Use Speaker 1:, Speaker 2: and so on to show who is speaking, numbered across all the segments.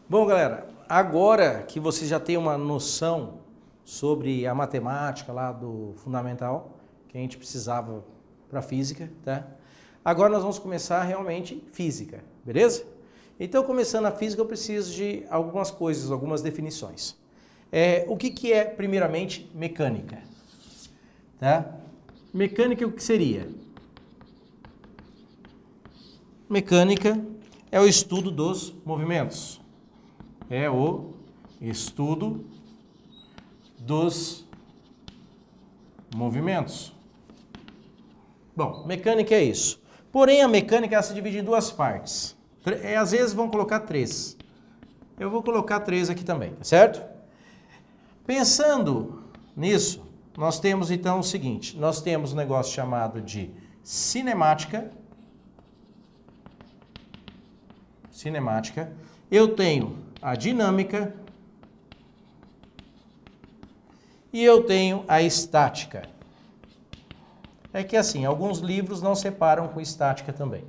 Speaker 1: Bom, galera, agora que você já tem uma noção sobre a matemática lá do fundamental, que a gente precisava para física, tá? Agora nós vamos começar realmente física, beleza? Então, começando a física, eu preciso de algumas coisas, algumas definições. O que é, primeiramente, mecânica? Tá? Mecânica, o que seria? Mecânica é o estudo dos movimentos. É o estudo dos movimentos. Bom, mecânica é isso. Porém, a mecânica ela se divide em duas partes. Às vezes vão colocar 3. Eu vou colocar 3 aqui também, tá certo? Pensando nisso, nós temos então o seguinte. Nós temos um negócio chamado de cinemática. Cinemática. Eu tenho a dinâmica. E eu tenho a estática. É que assim, alguns livros não separam com estática também.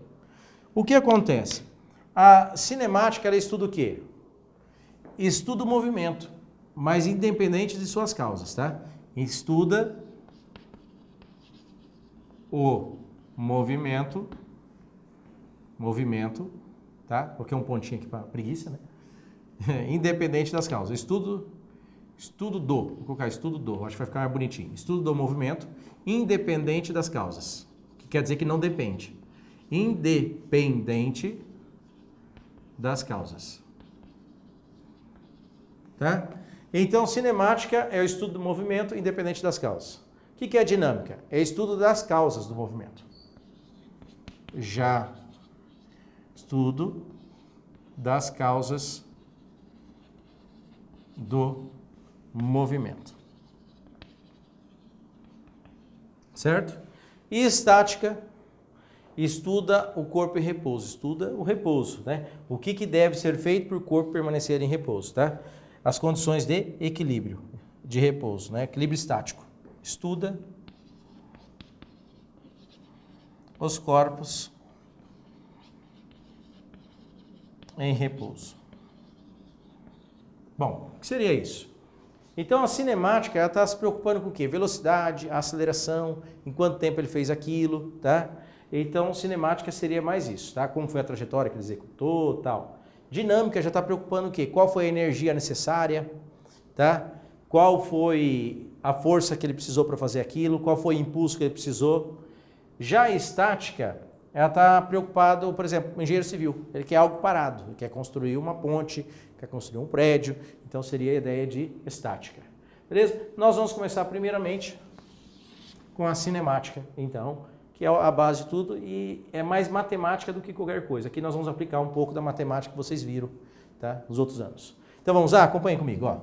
Speaker 1: O que acontece? A cinemática, ela estuda o quê? Estuda o movimento, mas independente de suas causas, tá? Estuda o movimento, tá? Coloquei um pontinho aqui para preguiça, né? Independente das causas. Vou colocar estudo do, acho que vai ficar mais bonitinho. Estudo do movimento, independente das causas. Que quer dizer que não depende. Independente das causas. Tá? Então, cinemática é o estudo do movimento, independente das causas. O que é dinâmica? É o estudo das causas do movimento. Já estudo das causas do movimento. Certo? E estática estuda o corpo em repouso, estuda o repouso, né? O que deve ser feito para o corpo permanecer em repouso, tá? As condições de equilíbrio, de repouso, né? Equilíbrio estático. Estuda os corpos em repouso. Bom, o que seria isso? Então a cinemática ela está se preocupando com o quê? Velocidade, aceleração, em quanto tempo ele fez aquilo, tá? Então cinemática seria mais isso, tá? Como foi a trajetória que ele executou, tal. Dinâmica já está preocupando o quê? Qual foi a energia necessária, tá? Qual foi a força que ele precisou para fazer aquilo, qual foi o impulso que ele precisou. Já a estática, ela está preocupada, por exemplo, o engenheiro civil, ele quer algo parado, ele quer construir uma ponte, quer construir um prédio, então seria a ideia de estática. Beleza? Nós vamos começar primeiramente com a cinemática, então, que é a base de tudo e é mais matemática do que qualquer coisa. Aqui nós vamos aplicar um pouco da matemática que vocês viram, tá? Nos outros anos. Então vamos lá? Acompanhem comigo, ó.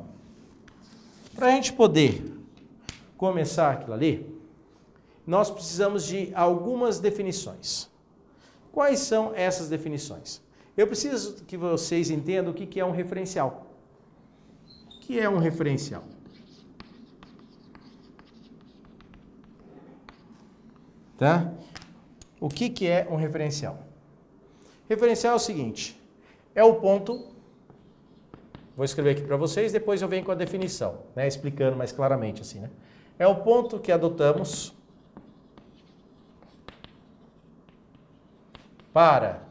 Speaker 1: Para a gente poder começar aquilo ali, nós precisamos de algumas definições. Quais são essas definições? Eu preciso que vocês entendam o que é um referencial. O que é um referencial? Tá? O que é um referencial? Referencial é o seguinte, é o ponto, vou escrever aqui para vocês, depois eu venho com a definição, né, explicando mais claramente assim, né? É o ponto que adotamos para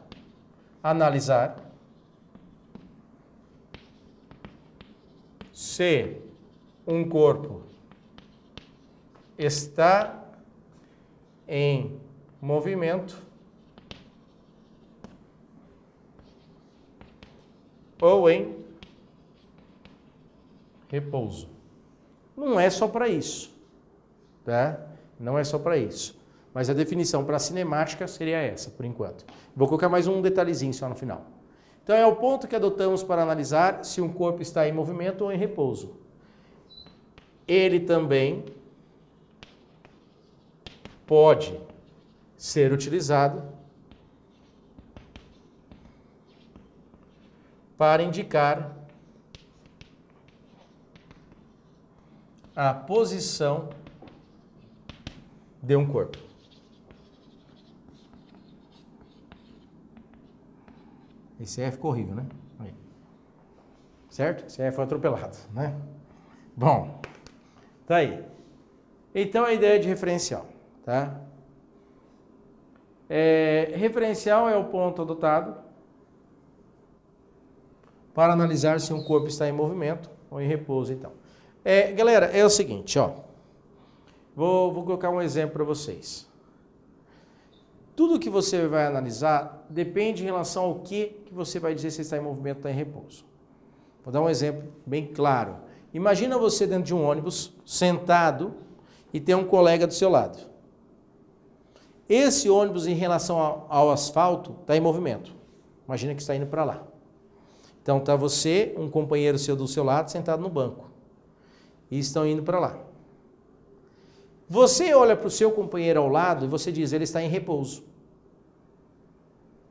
Speaker 1: analisar se um corpo está em movimento ou em repouso. Não é só para isso, tá? Não é só para isso. Mas a definição para a cinemática seria essa, por enquanto. Vou colocar mais um detalhezinho só no final. Então é o ponto que adotamos para analisar se um corpo está em movimento ou em repouso. Ele também pode ser utilizado para indicar a posição de um corpo. Esse F ficou horrível, né? Aí. Certo? Esse F foi atropelado, né? Bom, tá aí. Então, a ideia de referencial, tá? Referencial é o ponto adotado para analisar se um corpo está em movimento ou em repouso, então. Galera, é o seguinte, ó. Vou colocar um exemplo para vocês. Tudo que você vai analisar depende em relação ao que você vai dizer se está em movimento ou está em repouso. Vou dar um exemplo bem claro. Imagina você dentro de um ônibus, sentado, e tem um colega do seu lado. Esse ônibus, em relação ao asfalto, está em movimento. Imagina que está indo para lá. Então, está você, um companheiro seu do seu lado, sentado no banco. E estão indo para lá. Você olha para o seu companheiro ao lado e você diz, ele está em repouso.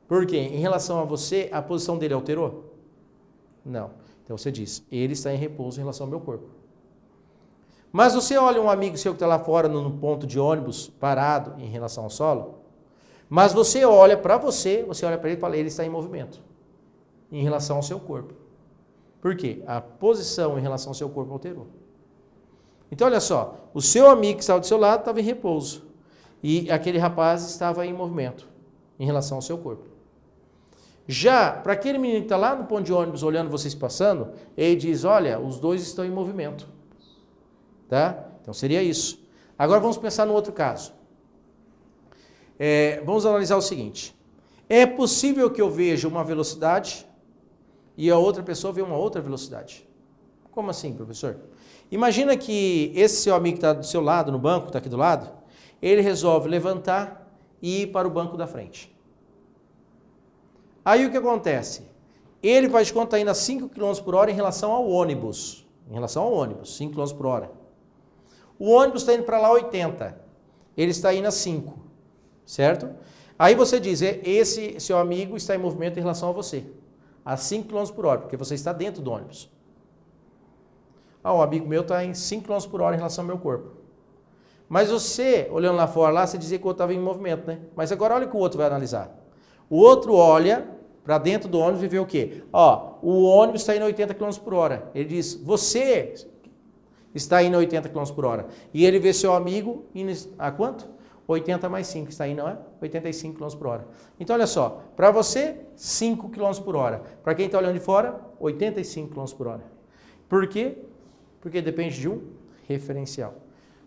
Speaker 1: Por quê? Em relação a você, a posição dele alterou? Não. Então você diz, ele está em repouso em relação ao meu corpo. Mas você olha um amigo seu que está lá fora no ponto de ônibus, parado em relação ao solo, mas você olha para você olha para ele e fala, ele está em movimento em relação ao seu corpo. Por quê? A posição em relação ao seu corpo alterou. Então, olha só, o seu amigo que estava do seu lado estava em repouso e aquele rapaz estava em movimento em relação ao seu corpo. Já, para aquele menino que está lá no ponto de ônibus olhando vocês passando, ele diz, olha, os dois estão em movimento. Tá? Então, seria isso. Agora, vamos pensar no outro caso. Vamos analisar o seguinte. É possível que eu veja uma velocidade e a outra pessoa veja uma outra velocidade. Como assim, professor? Imagina que esse seu amigo que está do seu lado, no banco, está aqui do lado, ele resolve levantar e ir para o banco da frente. Aí o que acontece? Ele faz de conta está indo a 5 km por hora em relação ao ônibus. Em relação ao ônibus, 5 km por hora. O ônibus está indo para lá 80. Ele está indo a 5. Certo? Aí você diz, esse seu amigo está em movimento em relação a você. A 5 km por hora, porque você está dentro do ônibus. O amigo meu está em 5 km por hora em relação ao meu corpo. Mas você, olhando lá fora, lá, você dizia que o outro estava em movimento, né? Mas agora olha o que o outro vai analisar. O outro olha para dentro do ônibus e vê o quê? O ônibus está indo a 80 km por hora. Ele diz, você está indo a 80 km por hora. E ele vê seu amigo indo a quanto? 80 mais 5, está indo a 85 km por hora. Então, olha só, para você, 5 km por hora. Para quem está olhando de fora, 85 km por hora. Por quê? Porque depende de um referencial.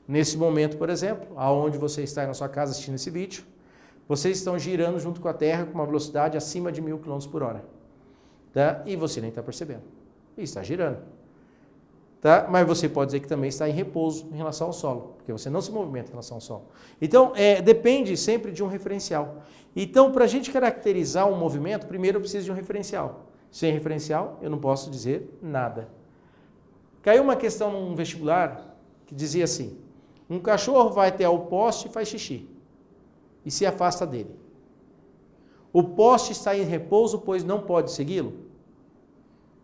Speaker 1: Nesse momento, por exemplo, aonde você está na sua casa assistindo esse vídeo, vocês estão girando junto com a Terra com uma velocidade acima de 1000 km por hora. Tá? E você nem está percebendo. E está girando. Tá? Mas você pode dizer que também está em repouso em relação ao solo, porque você não se movimenta em relação ao solo. Então, depende sempre de um referencial. Então, para a gente caracterizar um movimento, primeiro eu preciso de um referencial. Sem referencial, eu não posso dizer nada. Caiu uma questão num vestibular que dizia assim, um cachorro vai até o poste e faz xixi e se afasta dele. O poste está em repouso, pois não pode segui-lo?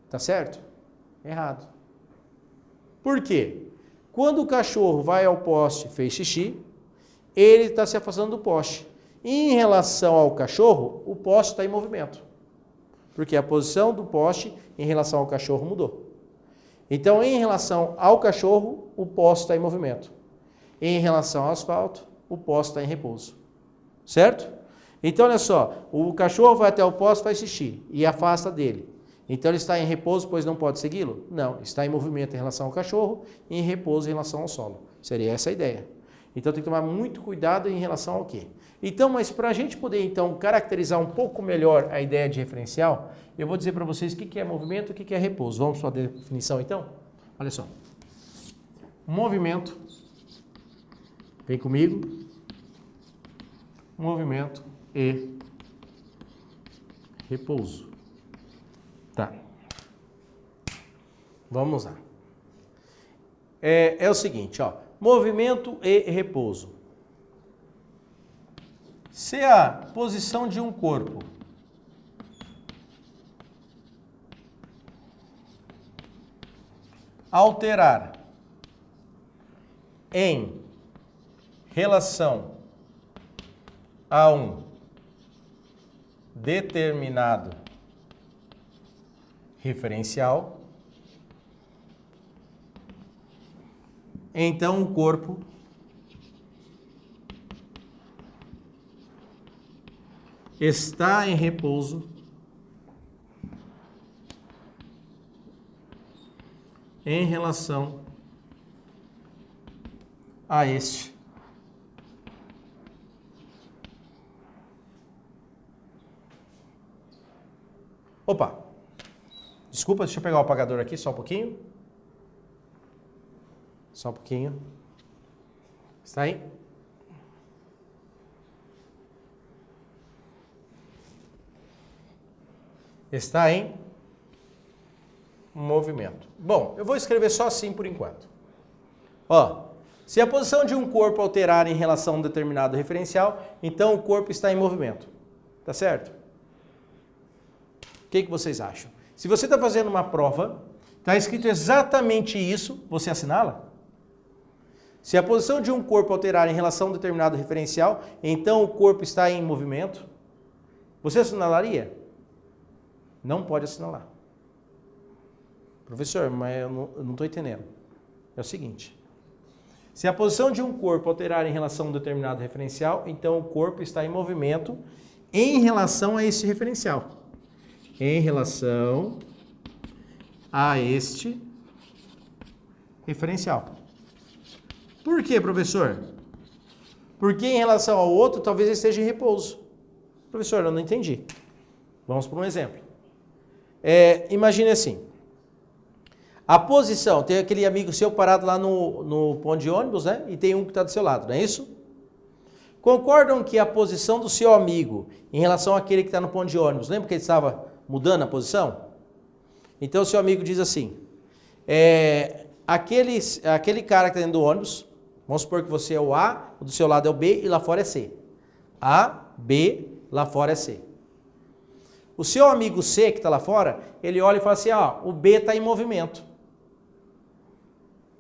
Speaker 1: Tá certo? Errado. Por quê? Quando o cachorro vai ao poste e fez xixi, ele está se afastando do poste. Em relação ao cachorro, o poste está em movimento. Porque a posição do poste em relação ao cachorro mudou. Então, em relação ao cachorro, o poste está em movimento. Em relação ao asfalto, o poste está em repouso. Certo? Então, olha só, o cachorro vai até o poste e faz xixi e afasta dele. Então, ele está em repouso, pois não pode segui-lo? Não, está em movimento em relação ao cachorro e em repouso em relação ao solo. Seria essa a ideia. Então, tem que tomar muito cuidado em relação ao quê? Então, mas para a gente poder, então, caracterizar um pouco melhor a ideia de referencial, eu vou dizer para vocês o que é movimento e o que é repouso. Vamos para a definição, então? Olha só. Movimento, vem comigo, movimento e repouso. Tá. Vamos lá. É o seguinte, ó. Movimento e repouso. Se a posição de um corpo alterar em relação a um determinado referencial, então o corpo está em repouso em relação a este Opa, desculpa, deixa eu pegar o apagador aqui só um pouquinho. Só um pouquinho. Está aí? Está em movimento. Bom, eu vou escrever só assim por enquanto. Ó, se a posição de um corpo alterar em relação a um determinado referencial, então o corpo está em movimento. Tá certo? O que vocês acham? Se você está fazendo uma prova, está escrito exatamente isso, você assinala? Se a posição de um corpo alterar em relação a um determinado referencial, então o corpo está em movimento, você assinalaria? Não pode assinalar. Professor, mas eu não estou entendendo. É o seguinte. Se a posição de um corpo alterar em relação a um determinado referencial, então o corpo está em movimento em relação a esse referencial. Em relação a este referencial. Por quê, professor? Porque em relação ao outro, talvez ele esteja em repouso. Professor, eu não entendi. Vamos para um exemplo. Imagine assim. A posição, tem aquele amigo seu parado lá no ponto de ônibus, né? E tem um que está do seu lado, não é isso? Concordam que a posição do seu amigo em relação àquele que está no ponto de ônibus, lembra que ele estava mudando a posição? Então o seu amigo diz assim, aquele cara que está dentro do ônibus, vamos supor que você é o A, o do seu lado é o B e lá fora é C. A, B, lá fora é C. O seu amigo C que está lá fora, ele olha e fala assim, o B está em movimento.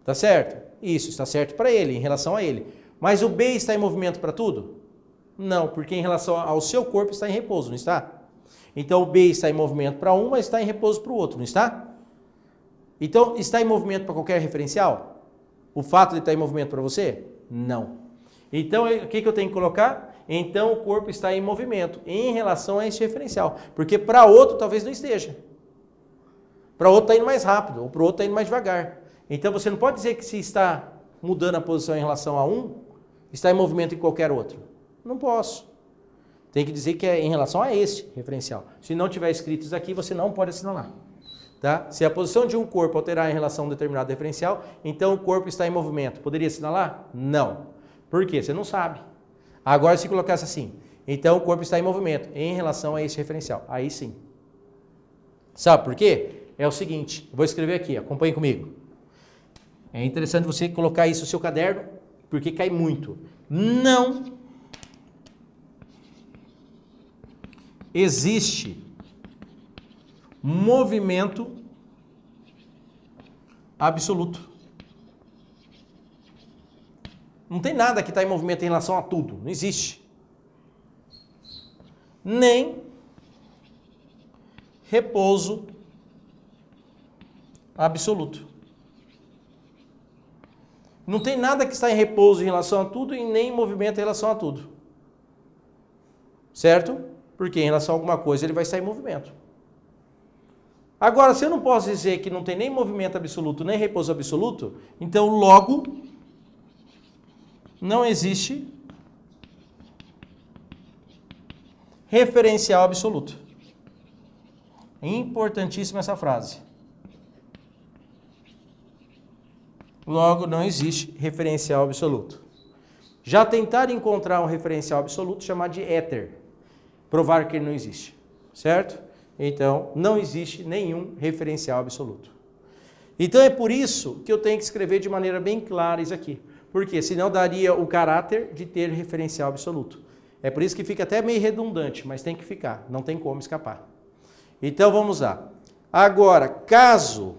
Speaker 1: Tá certo? Isso, está certo para ele, em relação a ele. Mas o B está em movimento para tudo? Não, porque em relação ao seu corpo está em repouso, não está? Então o B está em movimento para um, mas está em repouso para o outro, não está? Então está em movimento para qualquer referencial? O fato de estar em movimento para você? Não. Então o que eu tenho que colocar? Então o corpo está em movimento em relação a esse referencial. Porque para outro talvez não esteja. Para outro está indo mais rápido, ou para o outro está indo mais devagar. Então você não pode dizer que se está mudando a posição em relação a um, está em movimento em qualquer outro. Não posso. Tem que dizer que é em relação a esse referencial. Se não tiver escrito isso aqui, você não pode assinalar. Tá? Se a posição de um corpo alterar em relação a um determinado referencial, então o corpo está em movimento. Poderia assinalar? Não. Por quê? Você não sabe. Agora, se colocasse assim, então o corpo está em movimento em relação a esse referencial. Aí sim. Sabe por quê? É o seguinte, eu vou escrever aqui, acompanhe comigo. É interessante você colocar isso no seu caderno, porque cai muito. Não existe movimento absoluto. Não tem nada que está em movimento em relação a tudo. Não existe. Nem repouso absoluto. Não tem nada que está em repouso em relação a tudo e nem em movimento em relação a tudo. Certo? Porque em relação a alguma coisa ele vai estar em movimento. Agora, se eu não posso dizer que não tem nem movimento absoluto, nem repouso absoluto, então logo não existe referencial absoluto. É importantíssima essa frase. Logo, não existe referencial absoluto. Já tentaram encontrar um referencial absoluto chamado de éter. Provar que ele não existe. Certo? Então, não existe nenhum referencial absoluto. Então, é por isso que eu tenho que escrever de maneira bem clara isso aqui. Porque senão daria o caráter de ter referencial absoluto. É por isso que fica até meio redundante, mas tem que ficar. Não tem como escapar. Então, vamos lá. Agora, caso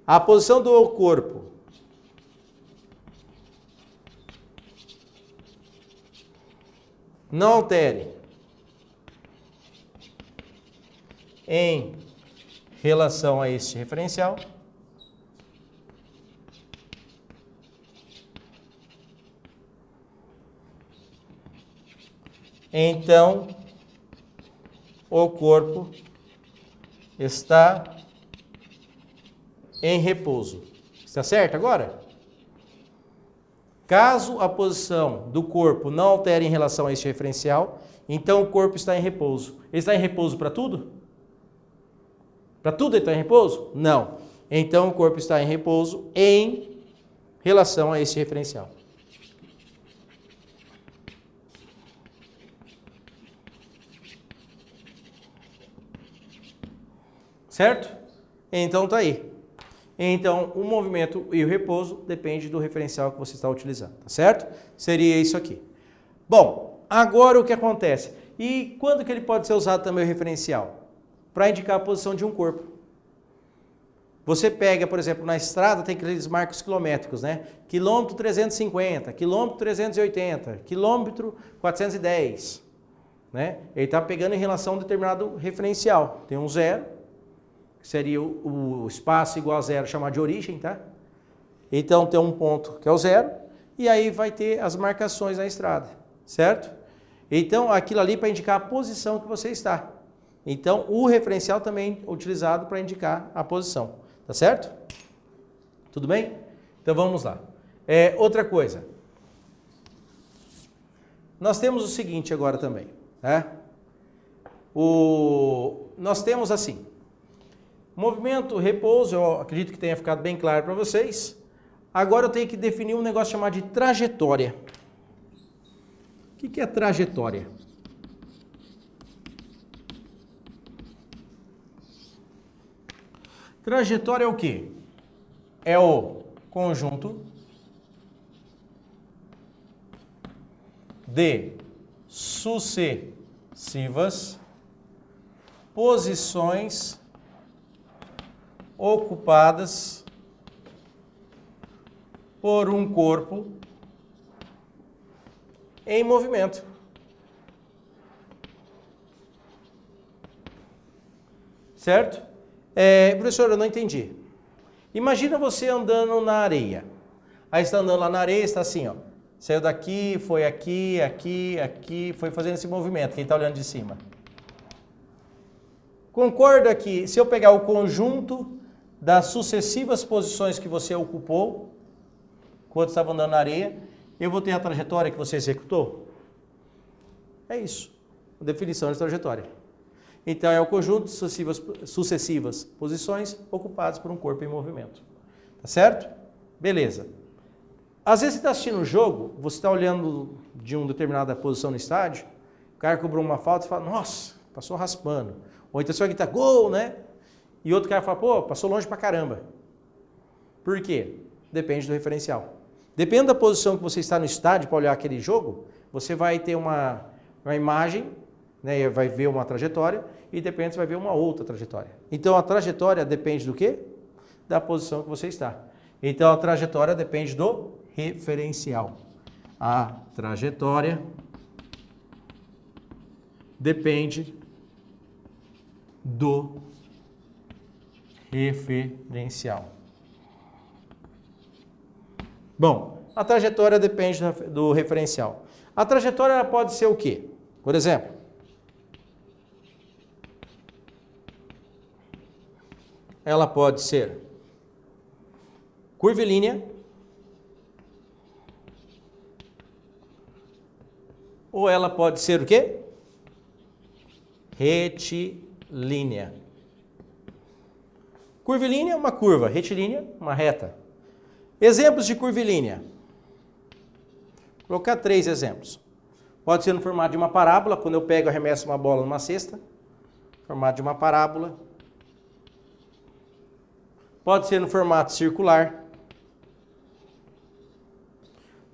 Speaker 1: a posição do corpo não altere em relação a este referencial, então o corpo está em repouso. Está certo agora? Caso a posição do corpo não altere em relação a este referencial, então o corpo está em repouso. Ele está em repouso para tudo? Para tudo ele está em repouso? Não. Então o corpo está em repouso em relação a este referencial. Certo? Então tá aí. Então o movimento e o repouso depende do referencial que você está utilizando, tá certo? Seria isso aqui. Bom, agora o que acontece? E quando que ele pode ser usado também o referencial? Para indicar a posição de um corpo. Você pega, por exemplo, na estrada tem aqueles marcos quilométricos, né? Quilômetro 350, quilômetro 380, quilômetro 410, né? Ele está pegando em relação a um determinado referencial. Tem um zero, que seria o espaço igual a zero, chamado de origem, tá? Então tem um ponto que é o zero, e aí vai ter as marcações na estrada, certo? Então aquilo ali para indicar a posição que você está. Então o referencial também é utilizado para indicar a posição, tá certo? Tudo bem? Então vamos lá. Outra coisa. Nós temos o seguinte agora também, né? Nós temos assim, movimento, repouso, eu acredito que tenha ficado bem claro para vocês. Agora eu tenho que definir um negócio chamado de trajetória. O que é trajetória? Trajetória é o quê? É o conjunto de sucessivas posições ocupadas por um corpo em movimento. Certo? Professor, eu não entendi. Imagina você andando na areia. Aí está andando lá na areia, está assim, ó. Saiu daqui, foi aqui, aqui, aqui, foi fazendo esse movimento, quem está olhando de cima. Concorda que se eu pegar o conjunto das sucessivas posições que você ocupou, quando estava andando na areia, eu vou ter a trajetória que você executou? É isso, a definição de trajetória. Então é o conjunto de sucessivas posições ocupadas por um corpo em movimento. Tá certo? Beleza. Às vezes você está assistindo um jogo, você está olhando de uma determinada posição no estádio, o cara cobrou uma falta e fala, nossa, passou raspando. Ou então você vai gritar, gol, né? E outro cara fala, pô, passou longe pra caramba. Por quê? Depende do referencial. Depende da posição que você está no estádio para olhar aquele jogo, você vai ter uma imagem, né, vai ver uma trajetória, e depende, você vai ver uma outra trajetória. Então a trajetória depende do quê? Da posição que você está. Então a trajetória depende do referencial. A trajetória depende do referencial. Bom, a trajetória depende do referencial. A trajetória ela pode ser o quê? Por exemplo, ela pode ser curvilínea ou ela pode ser o quê? Retilínea. Curvilínea é uma curva, retilínea, uma reta. Exemplos de curvilínea. Vou colocar 3 exemplos. Pode ser no formato de uma parábola, quando eu pego e arremesso uma bola numa cesta. Formato de uma parábola. Pode ser no formato circular.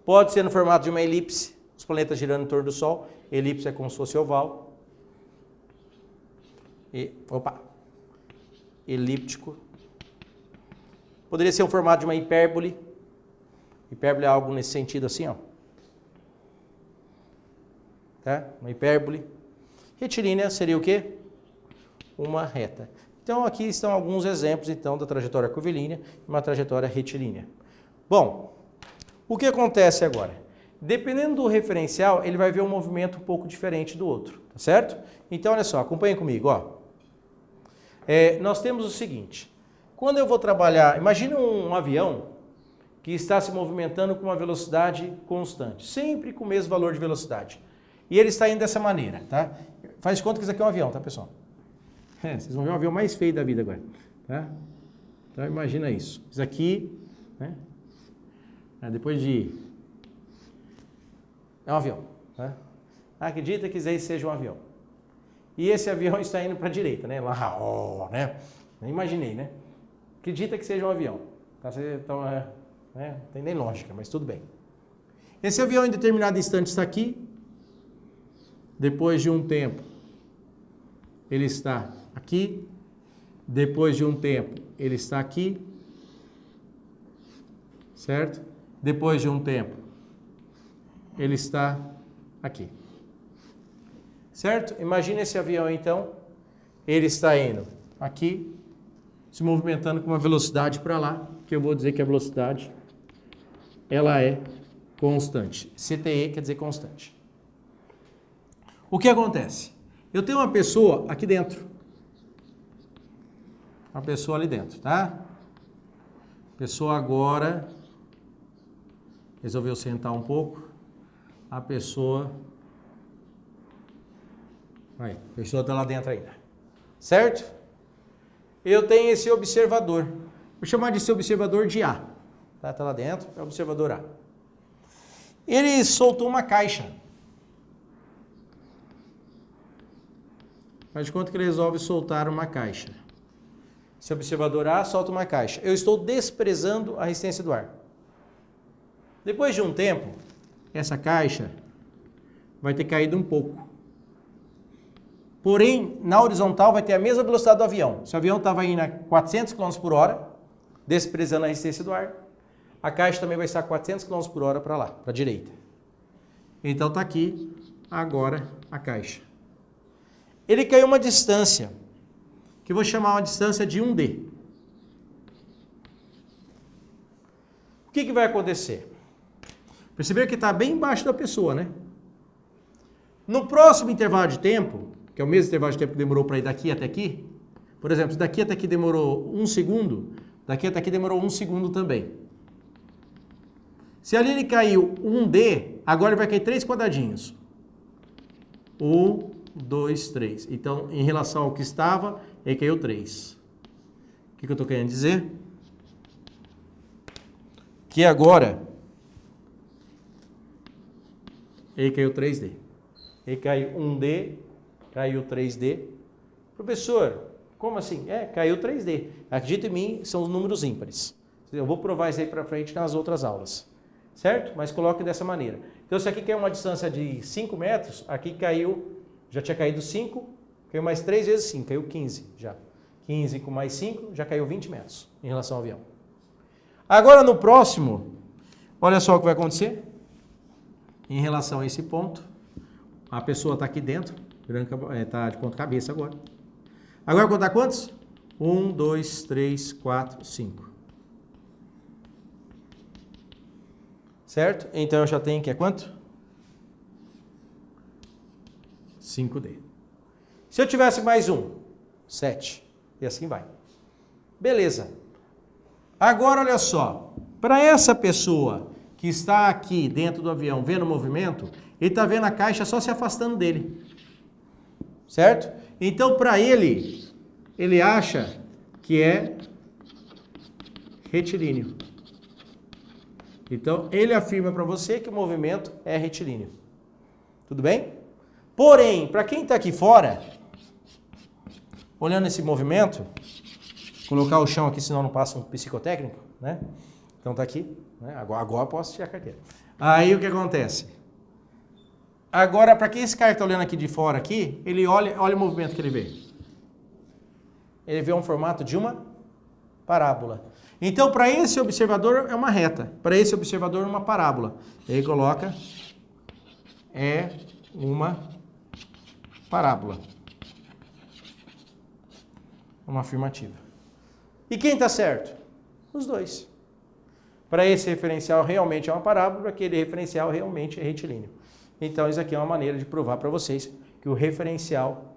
Speaker 1: Pode ser no formato de uma elipse. Os planetas girando em torno do Sol. Elipse é como se fosse oval. Elíptico. Poderia ser um formato de uma hipérbole. Hipérbole é algo nesse sentido assim, ó. tá? Uma hipérbole. Retilínea seria o quê? Uma reta. Então, aqui estão alguns exemplos, então, da trajetória curvilínea e uma trajetória retilínea. Bom, o que acontece agora? Dependendo do referencial, ele vai ver um movimento um pouco diferente do outro, tá certo? Então, olha só, acompanhem comigo, ó. Nós temos o seguinte, quando eu vou trabalhar, imagine um avião que está se movimentando com uma velocidade constante, sempre com o mesmo valor de velocidade. E ele está indo dessa maneira, tá? Faz de conta que isso aqui é um avião, tá, pessoal? Vocês vão ver o avião mais feio da vida agora, tá? Então imagina isso. Isso aqui, né? Depois de... É um avião, tá? Acredita que isso aí seja um avião. E esse avião está indo para a direita, né? Lá, ó, né? Nem imaginei, né? Acredita que seja um avião. Tá? Então, não tem nem lógica, mas tudo bem. Esse avião em determinado instante está aqui. Depois de um tempo, ele está aqui. Depois de um tempo, ele está aqui. Certo? Depois de um tempo, ele está aqui. Certo? Imagina esse avião, então. Ele está indo aqui, se movimentando com uma velocidade para lá, que eu vou dizer que a velocidade, ela é constante. CTE quer dizer constante. O que acontece? Eu tenho uma pessoa aqui dentro. Uma pessoa ali dentro, tá? A pessoa agora resolveu sentar um pouco. A pessoa está lá dentro ainda. Certo? Eu tenho esse observador. Vou chamar desse observador de A. Tá lá dentro, é o observador A. Ele soltou uma caixa. Faz de conta que ele resolve soltar uma caixa. Esse observador A solta uma caixa. Eu estou desprezando a resistência do ar. Depois de um tempo, essa caixa vai ter caído um pouco. Porém, na horizontal vai ter a mesma velocidade do avião. Se o avião estava indo a 400 km por hora, desprezando a resistência do ar, a caixa também vai estar a 400 km por hora para lá, para a direita. Então está aqui agora a caixa. Ele caiu uma distância, que eu vou chamar uma distância de 1D. O que vai acontecer? Perceberam que está bem embaixo da pessoa, né? No próximo intervalo de tempo, que é o mesmo intervalo de tempo que demorou para ir daqui até aqui, por exemplo, se daqui até aqui demorou 1 segundo, daqui até aqui demorou 1 segundo também. Se ali ele caiu 1D, agora ele vai cair 3 quadradinhos. 1, 2, 3. Então, em relação ao que estava, ele caiu 3. O que eu estou querendo dizer? Que agora ele caiu 3D. Ele caiu 1D, caiu 3D. Professor, como assim? Caiu 3D. Acredita em mim, são os números ímpares. Eu vou provar isso aí para frente nas outras aulas. Certo? Mas coloque dessa maneira. Então, se aqui caiu uma distância de 5 metros, aqui caiu, já tinha caído 5, caiu mais 3 vezes 5, caiu 15 já. 15 com mais 5, já caiu 20 metros em relação ao avião. Agora, no próximo, olha só o que vai acontecer. Em relação a esse ponto, a pessoa está aqui dentro, está de ponta cabeça agora. Agora, vou contar quantos? 1, 2, 3, 4, 5. Certo? Então, eu já tenho que é quanto? 5D. Se eu tivesse mais um, 7. E assim vai. Beleza. Agora, olha só. Para essa pessoa que está aqui dentro do avião vendo o movimento, ele está vendo a caixa só se afastando dele. Certo? Então, para ele, ele acha que é retilíneo. Então, ele afirma para você que o movimento é retilíneo. Tudo bem? Porém, para quem está aqui fora, olhando esse movimento, colocar o chão aqui, senão não passa um psicotécnico, né? Então tá aqui, né? Agora posso tirar a carteira. Aí o que acontece? Agora, para quem esse cara está olhando aqui de fora aqui, ele olha o movimento que ele vê. Ele vê um formato de uma parábola. Então, para esse observador é uma reta, para esse observador é uma parábola. Ele coloca uma parábola. Uma afirmativa. E quem está certo? Os dois. Para esse referencial realmente é uma parábola, para aquele referencial realmente é retilíneo. Então isso aqui é uma maneira de provar para vocês que o referencial,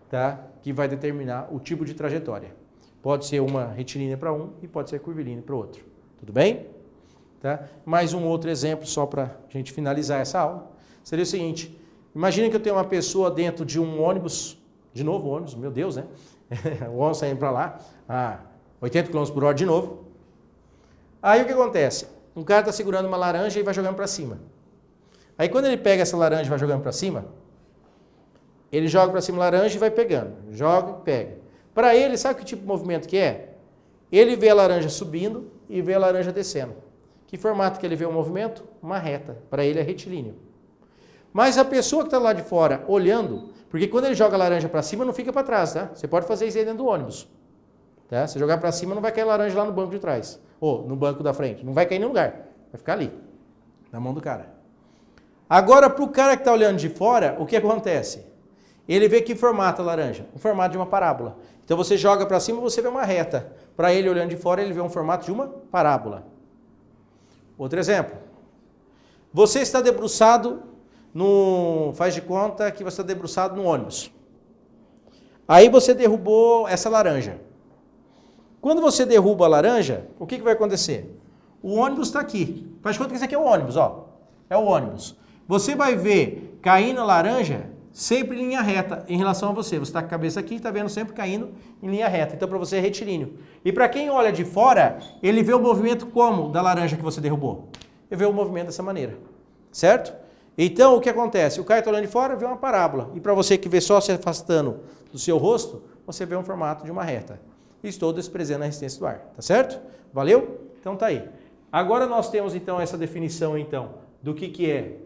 Speaker 1: tá, que vai determinar o tipo de trajetória. Pode ser uma retilínea para um e pode ser curvilínea para o outro. Tudo bem? Tá? Mais um outro exemplo só para a gente finalizar essa aula. Seria o seguinte, imagine que eu tenho uma pessoa dentro de um ônibus, de novo ônibus, meu Deus, né? O ônibus saindo para lá, a 80 km por hora de novo. Aí o que acontece? Um cara está segurando uma laranja e vai jogando para cima. Aí quando ele pega essa laranja e vai jogando para cima, ele joga para cima a laranja e vai pegando. Joga e pega. Para ele, sabe que tipo de movimento que é? Ele vê a laranja subindo e vê a laranja descendo. Que formato que ele vê o movimento? Uma reta. Para ele é retilíneo. Mas a pessoa que está lá de fora olhando, porque quando ele joga a laranja para cima não fica para trás, tá? Você pode fazer isso aí dentro do ônibus. Tá? Se jogar para cima não vai cair laranja lá no banco de trás. Ou no banco da frente. Não vai cair em nenhum lugar. Vai ficar ali. Na mão do cara. Agora, para o cara que está olhando de fora, o que acontece? Ele vê que formato a laranja? Um formato de uma parábola. Então você joga para cima e você vê uma reta. Para ele olhando de fora, ele vê um formato de uma parábola. Outro exemplo. Você está debruçado faz de conta que você está debruçado no ônibus. Aí você derrubou essa laranja. Quando você derruba a laranja, o que vai acontecer? O ônibus está aqui. Faz de conta que esse aqui é o ônibus, ó. É o ônibus. Você vai ver caindo a laranja sempre em linha reta em relação a você. Você está com a cabeça aqui e está vendo sempre caindo em linha reta. Então, para você é retilíneo. E para quem olha de fora, ele vê o movimento como da laranja que você derrubou? Ele vê o movimento dessa maneira. Certo? Então, o que acontece? O cara está olhando de fora, vê uma parábola. E para você que vê só se afastando do seu rosto, você vê um formato de uma reta. Estou desprezando a resistência do ar. Tá certo? Valeu? Então tá aí. Agora nós temos então essa definição então do que é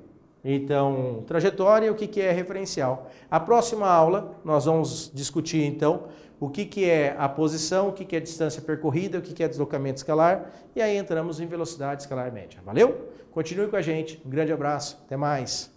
Speaker 1: então trajetória e o que é referencial. A próxima aula nós vamos discutir então o que é a posição, o que é a distância percorrida, o que é deslocamento escalar e aí entramos em velocidade escalar média. Valeu? Continue com a gente. Um grande abraço. Até mais.